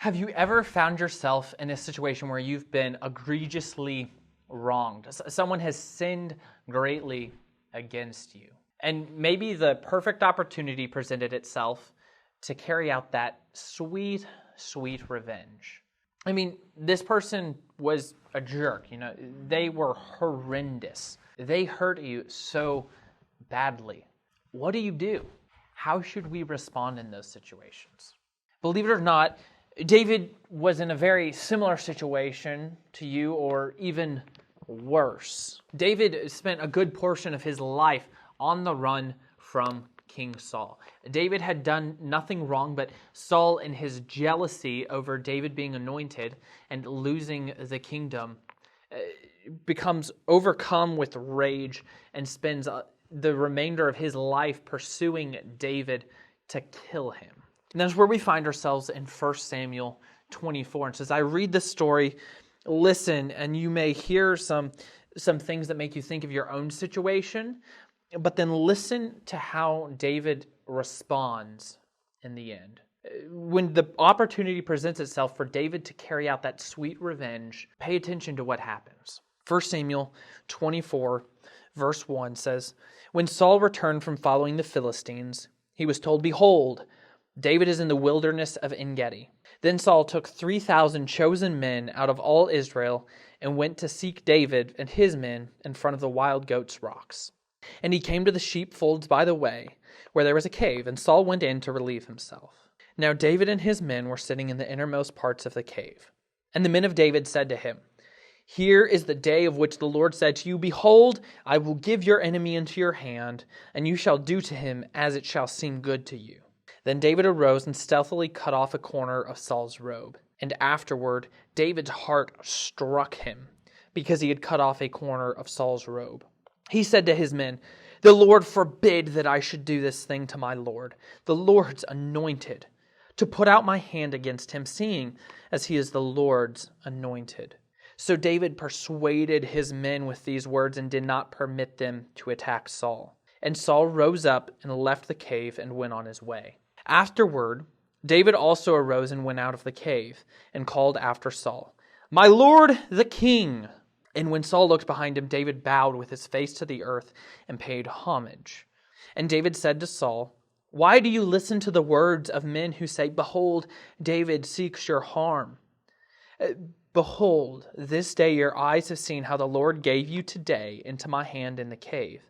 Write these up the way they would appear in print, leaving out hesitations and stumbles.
Have you ever found yourself in a situation where you've been egregiously wronged? Someone has sinned greatly against you. And maybe the perfect opportunity presented itself to carry out that sweet, sweet revenge. I mean, this person was a jerk, they were horrendous. They hurt you so badly. What do? How should we respond in those situations? Believe it or not, David was in a very similar situation to you, or even worse. David spent a good portion of his life on the run from King Saul. David had done nothing wrong, but Saul, in his jealousy over David being anointed and losing the kingdom, becomes overcome with rage and spends the remainder of his life pursuing David to kill him. And that's where we find ourselves in 1 Samuel 24. And so as I read this story, listen, and you may hear some things that make you think of your own situation, but then listen to how David responds in the end. When the opportunity presents itself for David to carry out that sweet revenge, pay attention to what happens. 1 Samuel 24, verse 1 says, "When Saul returned from following the Philistines, he was told, 'Behold, David is in the wilderness of En-Gedi.' Then Saul took 3,000 chosen men out of all Israel and went to seek David and his men in front of the wild goats' rocks. And he came to the sheepfolds by the way, where there was a cave, and Saul went in to relieve himself. Now David and his men were sitting in the innermost parts of the cave. And the men of David said to him, 'Here is the day of which the Lord said to you, Behold, I will give your enemy into your hand, and you shall do to him as it shall seem good to you.' Then David arose and stealthily cut off a corner of Saul's robe. And afterward, David's heart struck him, because he had cut off a corner of Saul's robe. He said to his men, 'The Lord forbid that I should do this thing to my Lord, the Lord's anointed, to put out my hand against him, seeing as he is the Lord's anointed.' So David persuaded his men with these words and did not permit them to attack Saul. And Saul rose up and left the cave and went on his way. Afterward, David also arose and went out of the cave and called after Saul, 'My Lord the king!' And when Saul looked behind him, David bowed with his face to the earth and paid homage. And David said to Saul, 'Why do you listen to the words of men who say, Behold, David seeks your harm? Behold, this day your eyes have seen how the Lord gave you today into my hand in the cave.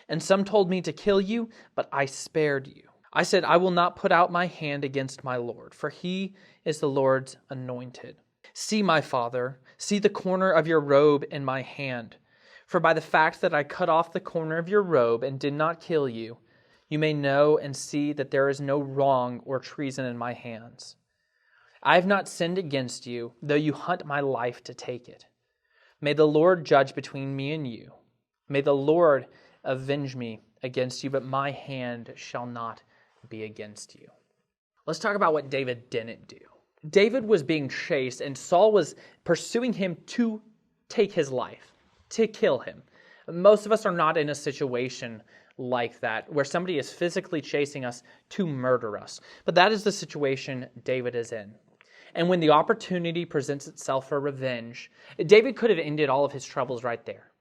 And some told me to kill you, but I spared you. I said, I will not put out my hand against my Lord, for he is the Lord's anointed. See, my father, see the corner of your robe in my hand. For by the fact that I cut off the corner of your robe and did not kill you, you may know and see that there is no wrong or treason in my hands. I have not sinned against you, though you hunt my life to take it. May the Lord judge between me and you. May the Lord avenge me against you, but my hand shall not be against you.'" Let's talk about what David didn't do. David was being chased, and Saul was pursuing him to take his life, to kill him. Most of us are not in a situation like that, where somebody is physically chasing us to murder us. But that is the situation David is in. And when the opportunity presents itself for revenge, David could have ended all of his troubles right there.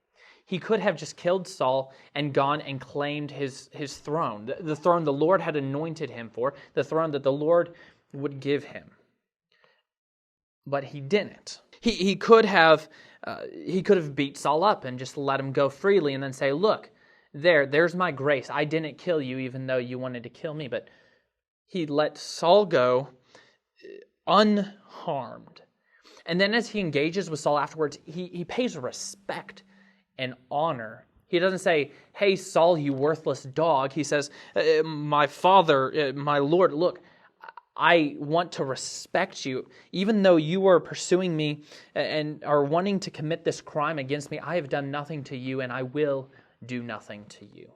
He could have just killed Saul and gone and claimed his throne, the throne the Lord had anointed him for, the throne that the Lord would give him. But he didn't. He could have beat Saul up and just let him go freely and then say, "Look, there's my grace. I didn't kill you even though you wanted to kill me." But he let Saul go unharmed. And then as he engages with Saul afterwards, he pays respect and honor. He doesn't say, "Hey, Saul, you worthless dog." He says, "My father, my Lord, look, I want to respect you. Even though you are pursuing me and are wanting to commit this crime against me, I have done nothing to you and I will do nothing to you."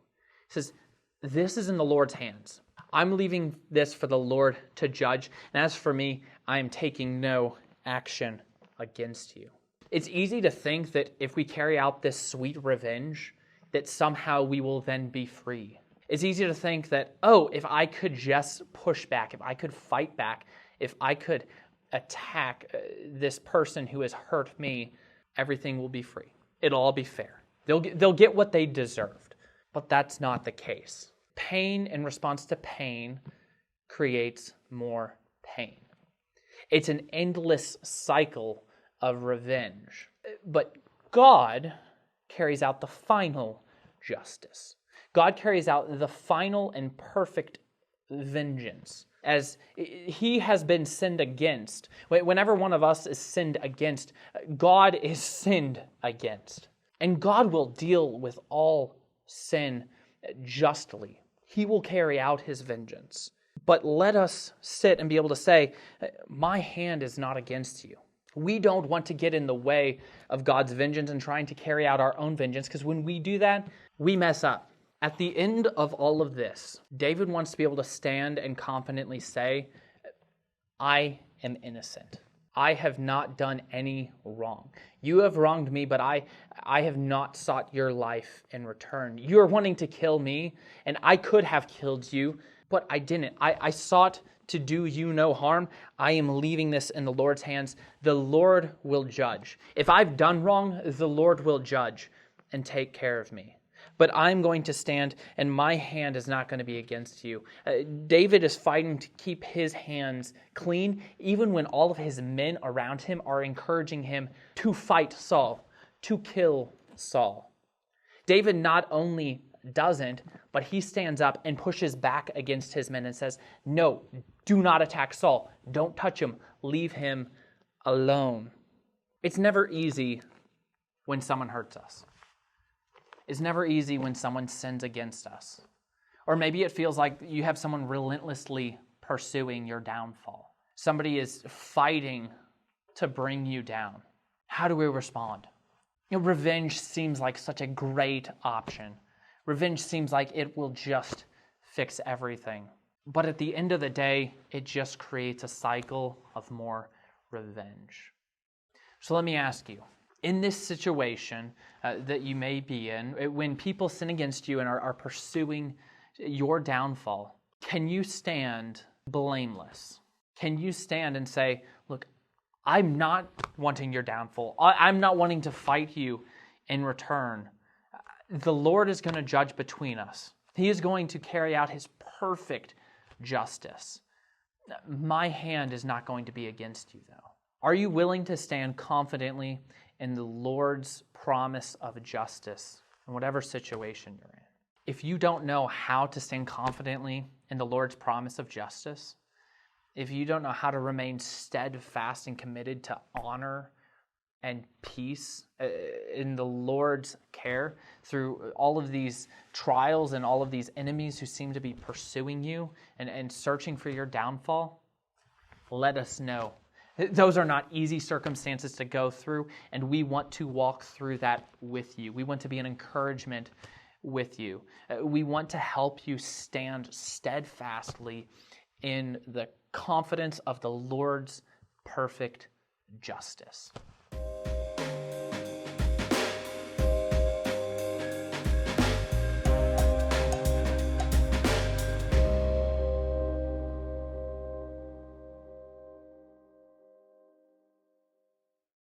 He says, this is in the Lord's hands. I'm leaving this for the Lord to judge. And as for me, I am taking no action against you. It's easy to think that if we carry out this sweet revenge, that somehow we will then be free. It's easy to think that, if I could just push back, if I could fight back, if I could attack this person who has hurt me, everything will be free. It'll all be fair. They'll get what they deserved. But that's not the case. Pain in response to pain creates more pain. It's an endless cycle of revenge. But God carries out the final justice. God carries out the final and perfect vengeance. As he has been sinned against, whenever one of us is sinned against, God is sinned against. And God will deal with all sin justly. He will carry out his vengeance. But let us sit and be able to say, my hand is not against you. We don't want to get in the way of God's vengeance and trying to carry out our own vengeance, because when we do that, we mess up. At the end of all of this, David wants to be able to stand and confidently say, I am innocent. I have not done any wrong. You have wronged me, but I have not sought your life in return. You are wanting to kill me, and I could have killed you, but I didn't. I sought to do you no harm. I am leaving this in the Lord's hands. The Lord will judge. If I've done wrong, the Lord will judge and take care of me. But I'm going to stand, and my hand is not going to be against you. David is fighting to keep his hands clean, even when all of his men around him are encouraging him to fight Saul, to kill Saul. David not only doesn't, but he stands up and pushes back against his men and says, no, do not attack Saul. Don't touch him. Leave him alone. It's never easy when someone hurts us. It's never easy when someone sins against us. Or maybe it feels like you have someone relentlessly pursuing your downfall. Somebody is fighting to bring you down. How do we respond? Revenge seems like such a great option. Revenge seems like it will just fix everything. But at the end of the day, it just creates a cycle of more revenge. So let me ask you, in this situation that you may be in, when people sin against you and are pursuing your downfall, can you stand blameless? Can you stand and say, look, I'm not wanting your downfall. I'm not wanting to fight you in return. The Lord is going to judge between us. He is going to carry out his perfect justice. My hand is not going to be against you, though. Are you willing to stand confidently in the Lord's promise of justice in whatever situation you're in? If you don't know how to stand confidently in the Lord's promise of justice, if you don't know how to remain steadfast and committed to honor and peace in the Lord's care through all of these trials and all of these enemies who seem to be pursuing you and searching for your downfall, let us know. Those are not easy circumstances to go through, and we want to walk through that with you. We want to be an encouragement with you. We want to help you stand steadfastly in the confidence of the Lord's perfect justice.